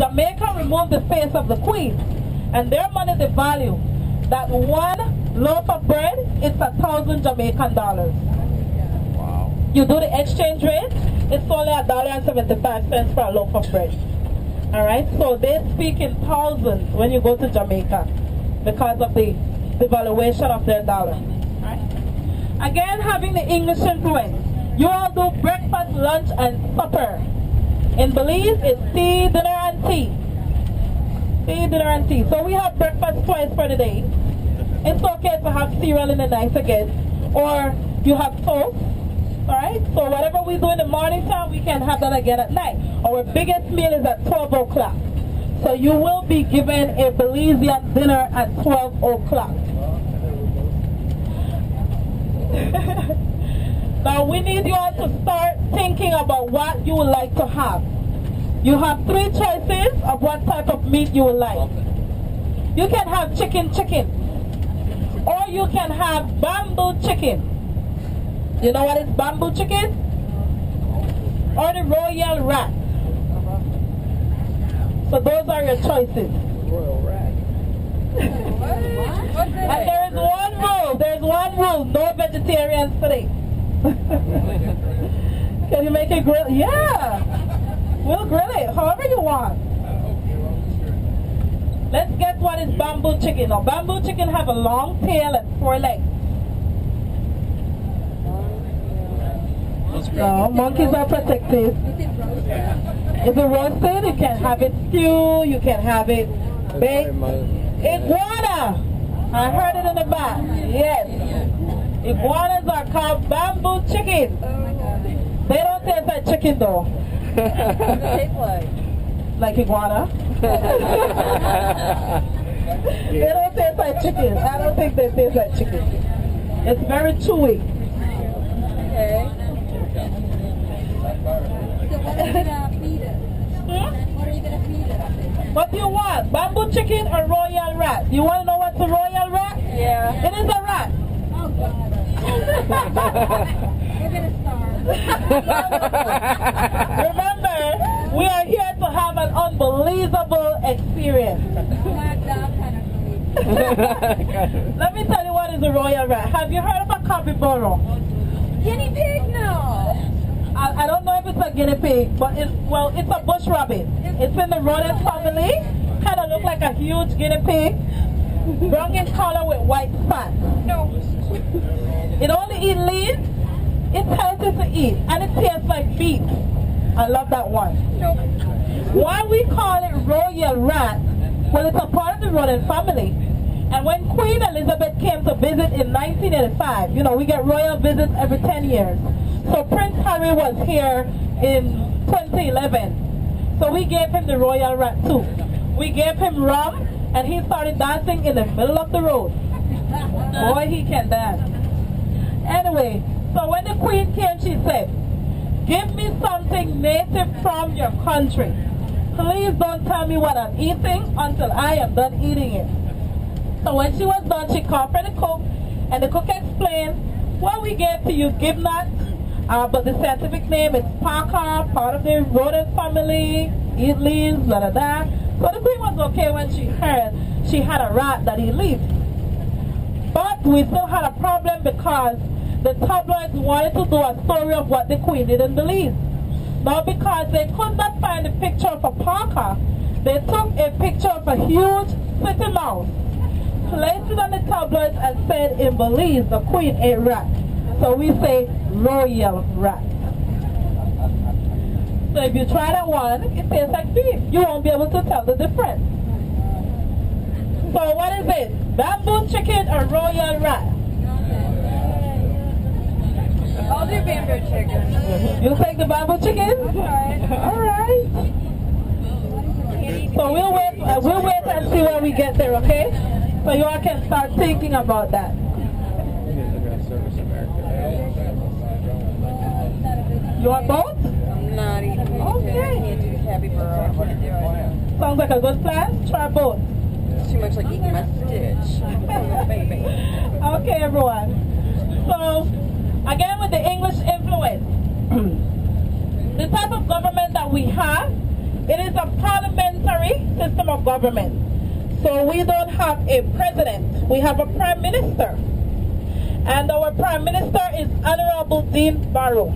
Jamaica removed the face of the queen, and their money, the value, that one loaf of bread is 1,000 Jamaican dollars. Wow. You do the exchange rate, it's only $1.75 for a loaf of bread. All right, so they speak in thousands when you go to Jamaica because of the devaluation of their dollar. All right. Again, having the English influence. You all do breakfast, lunch, and supper. In Belize, it's tea, dinner, and tea. Tea, dinner, and tea. So we have breakfast twice for the day. It's okay to have cereal in the night again. Or you have toast. Alright? So whatever we do in the morning time, we can have that again at night. Our biggest meal is at 12 o'clock. So you will be given a Belizean dinner at 12 o'clock. Now we need you all to start thinking about what you would like to have. You have 3 choices of what type of meat you would like. You can have chicken, or you can have bamboo chicken. You know what is bamboo chicken? Or the royal rat. So those are your choices. Royal rat. And there's one rule, no vegetarians today. Can you make it grill? Yeah. We'll grill it however you want. Let's get what is bamboo chicken. Now, bamboo chicken have a long tail and 4 legs. No, monkeys are protected. If it roasted, you can have it stew, you can have it baked. Iguana! I heard it in the back. Yes. Iguanas are called bamboo chicken. They don't taste like chicken though. What does it taste like? Like iguana. They don't taste like chicken. I don't think they taste like chicken. It's very chewy. Okay. So what are you gonna feed us? What are you gonna feed us? What do you want? Bamboo chicken or royal rat? You want to know what's a royal rat? Yeah. It is a rat. Oh God. We're gonna starve. Remember, we are here to have an unbelievable experience. I want that kind of food. Let me tell you what is a royal rat. Have you heard of a capybara? Guinea pig? No. I don't know if it's a guinea pig, but it's a bush rabbit. It's in the rodent family. Kind of look like a huge guinea pig. Brown in color with white spots. No. It only eats leaves. It's healthy to eat, and it tastes like beef. I love that one. No. Why we call it royal rat? Well, it's a part of the rodent family. And when Queen Elizabeth came to visit in 1985, you know, we get royal visits every 10 years. So Prince Harry was here in 2011. So we gave him the royal rat too. We gave him rum, and he started dancing in the middle of the road. Boy, he can dance. Anyway, so when the Queen came, she said, "Give me something native from your country. Please don't tell me what I'm eating until I am done eating it." So when she was done, she called for the cook, and the cook explained, "What we gave to you, give not, but the scientific name is paca, part of the rodent family, eat leaves, blah, blah, blah." So the Queen was okay when she heard she had a rat that eat leaves. But we still had a problem because the tabloids wanted to do a story of what the Queen did in Belize. Now because they could not find a picture of a paca, they took a picture of a huge city mouse, placed it on the tabloids and said in Belize the Queen ate rat. So we say royal rat. So if you try that one, it tastes like beef. You won't be able to tell the difference. So what is it? Bamboo chicken or royal rat? I'll do bamboo chicken. You take the bamboo chicken? Alright. So we'll wait and see where we get there, okay? So you all can start thinking about that. You want both? I'm not eating anything. Okay. I can't do capybara. I want to do it. Sounds like a good plan. Try both. It's too much like eating my stitch. Baby. Okay, everyone. So, again with the English influence, the type of government that we have, it is a parliamentary system of government. So we don't have a president. We have a prime minister. And our prime minister is Honorable Dean Barrow.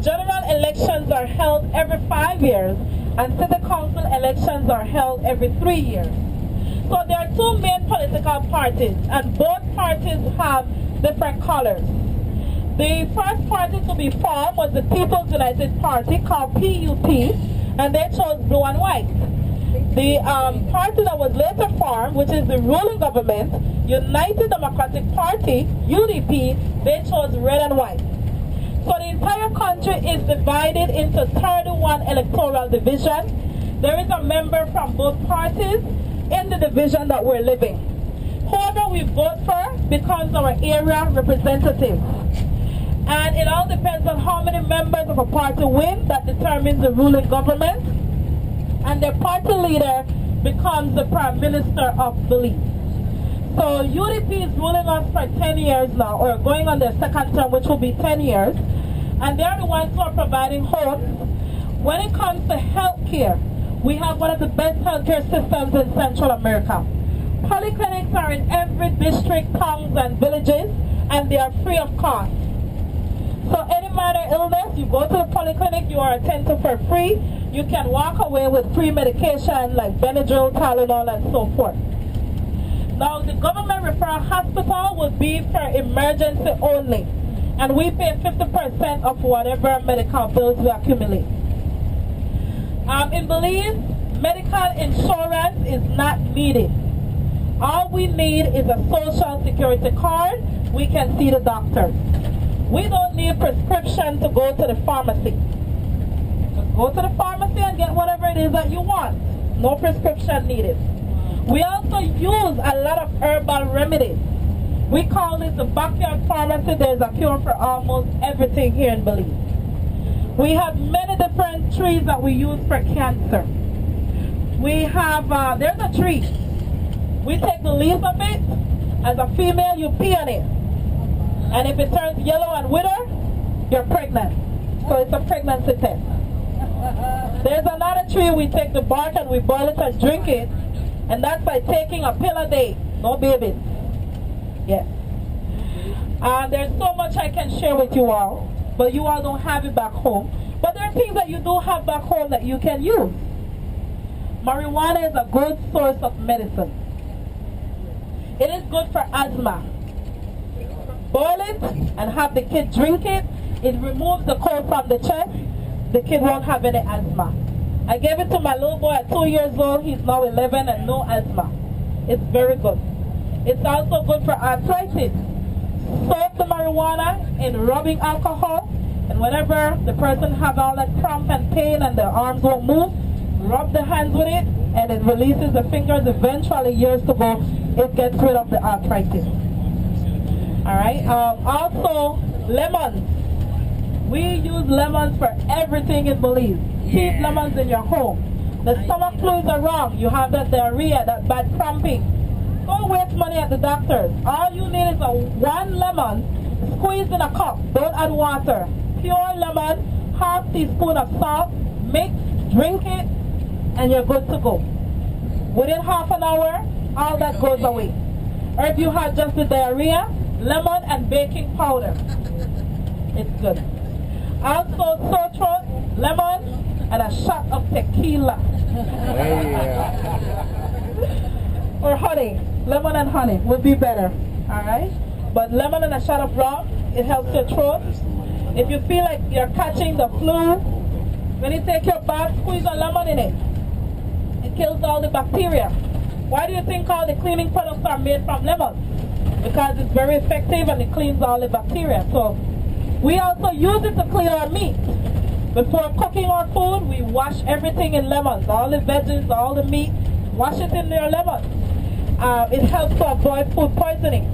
General elections are held every 5 years, and city council elections are held every 3 years. So there are two main political parties, and both parties have different colors. The first party to be formed was the People's United Party, called PUP, and they chose blue and white. The party that was later formed, which is the ruling government, United Democratic Party, UDP, they chose red and white. So the entire country is divided into 31 electoral divisions. There is a member from both parties in the division that we're living. Whoever we vote for becomes our area representative. And it all depends on how many members of a party win. That determines the ruling government. And their party leader becomes the Prime Minister of Belize. So UDP is ruling us for 10 years now, or going on their second term, which will be 10 years. And they're the ones who are providing homes. When it comes to health care, we have one of the best healthcare systems in Central America. Polyclinics are in every district, towns, and villages, and they are free of cost. So any minor illness, you go to the polyclinic, you are attended for free. You can walk away with free medication like Benadryl, Tylenol, and so forth. Now, the government referral hospital will be for emergency only, and we pay 50% of whatever medical bills we accumulate. In Belize, medical insurance is not needed. All we need is a social security card. We can see the doctor. We don't need prescription to go to the pharmacy. Just go to the pharmacy and get whatever it is that you want. No prescription needed. We also use a lot of herbal remedies. We call it the backyard pharmacy. There's a cure for almost everything here in Belize. We have many different trees that we use for cancer. We have, there's a tree. We take the leaves of it. As a female, you pee on it. And if it turns yellow and wither, you're pregnant. So it's a pregnancy test. There's another tree, we take the bark and we boil it and drink it. And that's by taking a pill a day. No babies. Yes. And there's so much I can share with you all, but you all don't have it back home. But there are things that you do have back home that you can use. Marijuana is a good source of medicine. It is good for asthma. Boil it and have the kid drink it. It removes the cold from the chest. The kid won't have any asthma. I gave it to my little boy at 2 years old. He's now 11 and no asthma. It's very good. It's also good for arthritis. Soak the marijuana in rubbing alcohol, and whenever the person have all that cramp and pain and their arms won't move, rub the hands with it and it releases the fingers. Eventually, years to go, it gets rid of the arthritis. Alright, also lemons. We use lemons for everything in Belize. Keep lemons in your home. The stomach fluids are wrong. You have that diarrhea, that bad cramping. Don't waste money at the doctors. All you need is one lemon squeezed in a cup. Don't add water. Pure lemon, half teaspoon of salt, mix, drink it, and you're good to go. Within half an hour, all that goes away. Or if you have just the diarrhea, lemon and baking powder. It's good. Also sore throat, lemon, and a shot of tequila. Or honey. Lemon and honey would be better. Alright? But lemon and a shot of rum, it helps your throat. If you feel like you're catching the flu, when you take your bath, squeeze a lemon in it. It kills all the bacteria. Why do you think all the cleaning products are made from lemon? Because it's very effective and it cleans all the bacteria. So we also use it to clean our meat. Before cooking our food, we wash everything in lemons. All the veggies, all the meat, wash it in their lemon. It helps to avoid food poisoning.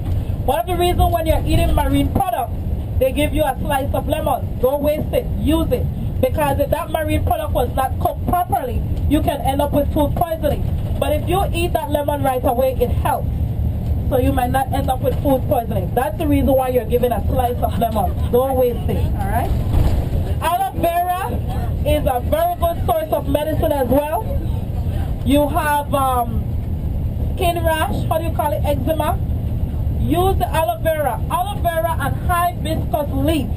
One of the reasons when you're eating marine products, they give you a slice of lemon. Don't waste it. Use it. Because if that marine product was not cooked properly, you can end up with food poisoning. But if you eat that lemon right away, it helps. So you might not end up with food poisoning. That's the reason why you're given a slice of lemon. Don't waste it. Alright? Aloe vera is a very good source of medicine as well. You have skin rash, how do you call it, eczema. Use the aloe vera and hibiscus leaf.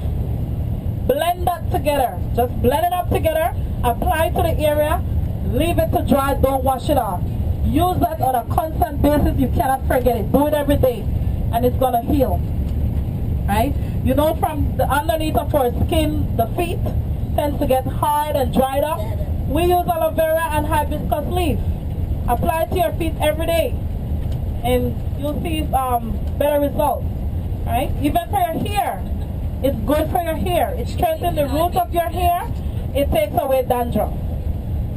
Blend that together. Just blend it up together, apply to the area, leave it to dry, don't wash it off. Use that on a constant basis, you cannot forget it. Do it every day, and it's gonna heal. Right? You know, from the underneath of our skin, the feet tends to get hard and dried up. We use aloe vera and hibiscus leaf. Apply it to your feet every day, and you'll see better results. Right? Even for your hair, it's good for your hair. It strengthens the roots of your hair. It takes away dandruff.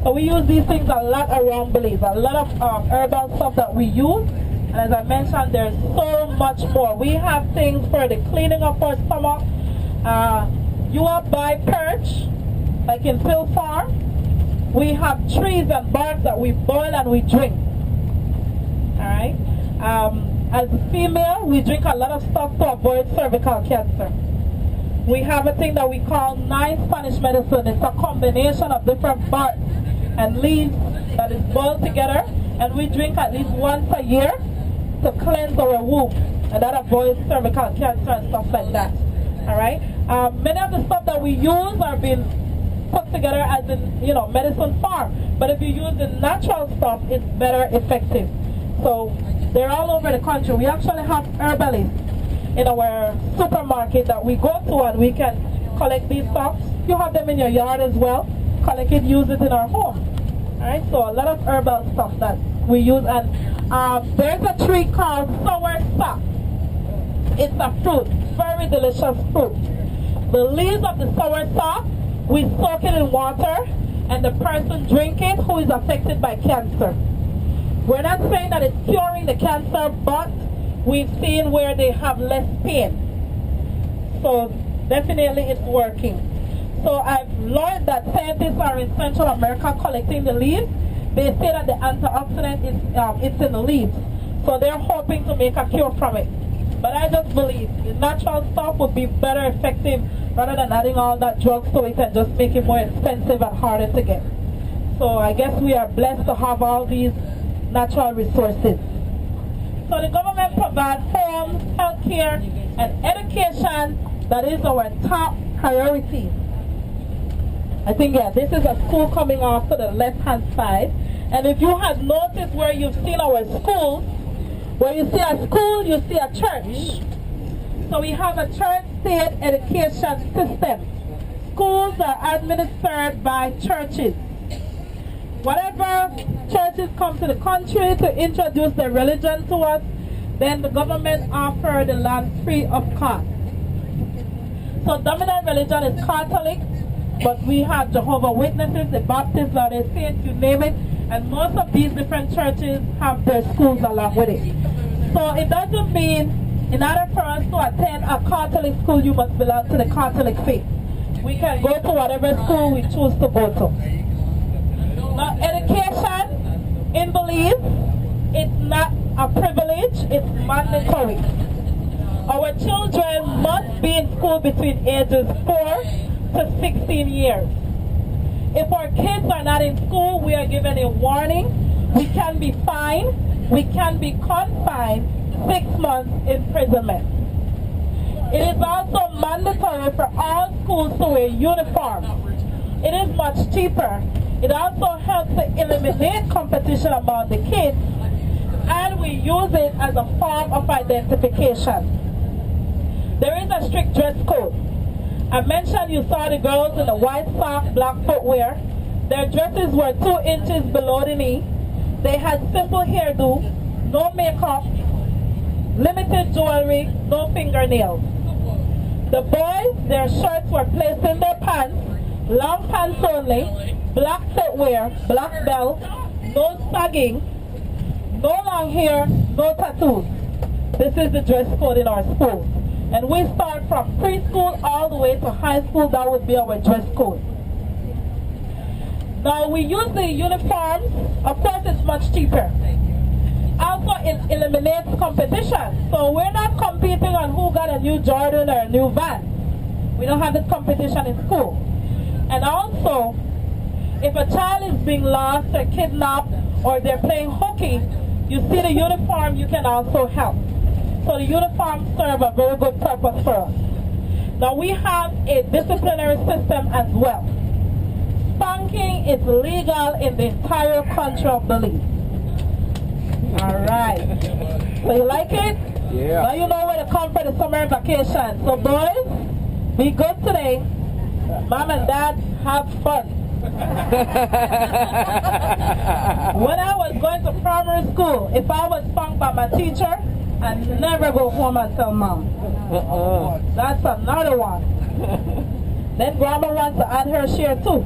So we use these things a lot around Belize. A lot of herbal stuff that we use. And as I mentioned, there's so much more. We have things for the cleaning of our stomach. You will buy perch, like in pill farm. We have trees and bark that we boil and we drink. Alright? As a female, we drink a lot of stuff to avoid cervical cancer. We have a thing that we call 9 Spanish medicine. It's a combination of different bark and leaves that is boiled together, and we drink at least once a year to cleanse our womb, and that avoids cervical cancer and stuff like that. Alright? Many of the stuff that we use are being put together as in, you know, medicine farm, but if you use the natural stuff, it's better effective. So they're all over the country. We actually have herbalists in our supermarket that we go to, and we can collect these stuff. You have them in your yard as well. Collect it, use it in our home. Alright, so a lot of herbal stuff that we use. And there's a tree called soursop. It's a fruit, very delicious fruit. The leaves of the soursop, we soak it in water, and the person drink it who is affected by cancer. We're not saying that it's curing the cancer, but we've seen where they have less pain. So definitely it's working. So I've learned that scientists are in Central America collecting the leaves. They say that the antioxidant is it's in the leaves. So they're hoping to make a cure from it. But I just believe the natural stuff would be better effective rather than adding all that drugs to it and just make it more expensive and harder to get. So I guess we are blessed to have all these natural resources. So the government provides homes, healthcare, and education. That is our top priority. I think, yeah, this is a school coming off to the left-hand side. And if you have noticed where you've seen our schools, where you see a school, you see a church. So we have a church-state education system. Schools are administered by churches. Whatever churches come to the country to introduce their religion to us, then the government offers the land free of cost. So dominant religion is Catholic, but we have Jehovah's Witnesses, the Baptists, Latter-day Saints, you name it, and most of these different churches have their schools along with it. So it doesn't mean in order for us to attend a Catholic school, you must belong to the Catholic faith. We can go to whatever school we choose to go to. Now, education in Belize, it's not a privilege, it's mandatory. Our children must be in school between ages 4 to 16 years. If our kids are not in school, we are given a warning. We can be fined, we can be confined, 6 months imprisonment. It is also mandatory for all schools to wear uniforms. It is much cheaper. It also helps to eliminate competition among the kids, and we use it as a form of identification. There is a strict dress code. I mentioned you saw the girls in the white sock, black footwear. Their dresses were 2 inches below the knee. They had simple hairdo, no makeup, limited jewelry, no fingernails. The boys, their shirts were placed in their pants, long pants only, black footwear, black belt, no sagging, no long hair, no tattoos. This is the dress code in our school. And we start from preschool all the way to high school. That would be our dress code. Now we use the uniforms. Of course, it's much cheaper. Also, it eliminates competition. So we're not competing on who got a new Jordan or a new van. We don't have this competition in school. And also, If a child is being lost or kidnapped or they're playing hooky, you see the uniform, you can also help. So the uniform serve a very good purpose for us. Now we have a disciplinary system as well. Spanking is legal in the entire country of Belize. Alright. So you like it? Yeah. Now you know where to come for the summer vacation. So boys, be good today. Mom and Dad, have fun. When I was going to primary school, if I was spanked by my teacher, I'd never go home and tell Mom. That's another one. Then Grandma wants to add her share too.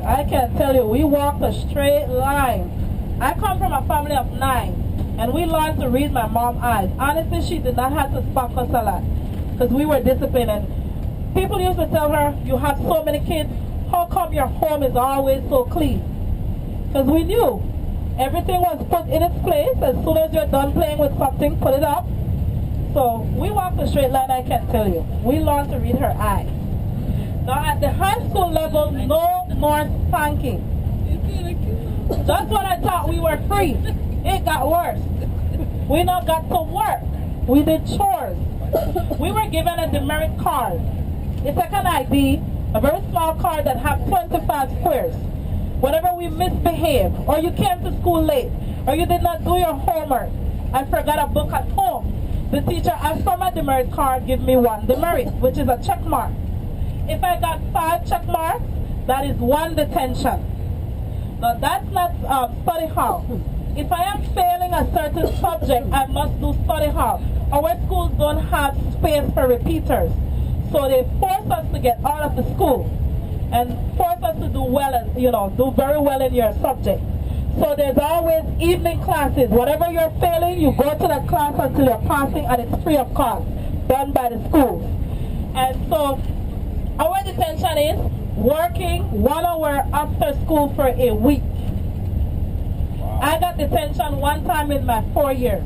I can tell you, we walked a straight line. I come from a family of 9, and we learned to read my mom's eyes. Honestly, she did not have to spank us a lot, because we were disciplined. And people used to tell her, you have so many kids, how come your home is always so clean? Because we knew everything was put in its place. As soon as you're done playing with something, put it up. So we walked a straight line, I can tell you. We learned to read her eyes. Now at the high school level, no more spanking. Just when I thought we were free, it got worse. We now got to work. We did chores. We were given a demerit card. It's like an ID, a very small card that has 25 squares. Whenever we misbehaved, or you came to school late, or you did not do your homework, and forgot a book at home, the teacher asked for my demerit card, give me 1 demerit, which is a check mark. If I got 5 check marks, that is 1 detention. Now that's not study hall. If I am failing a certain subject, I must do study hall. Our schools don't have space for repeaters. So they force us to get out of the school and force us to do well, and do very well in your subject. So there's always evening classes. Whatever you're failing, you go to that class until you're passing, and it's free of cost, done by the schools. And so our detention is working 1 hour after school for a week. Wow. I got detention 1 time in my 4 years.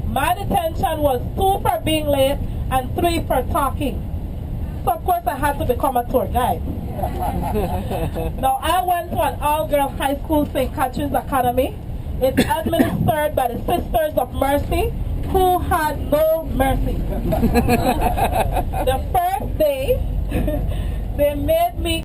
My detention was 2 for being late and 3 for talking. So of course I had to become a tour guide. Now I went to an all-girls high school, St. Catherine's Academy. It's administered by the Sisters of Mercy, who had no mercy. The first day, they made me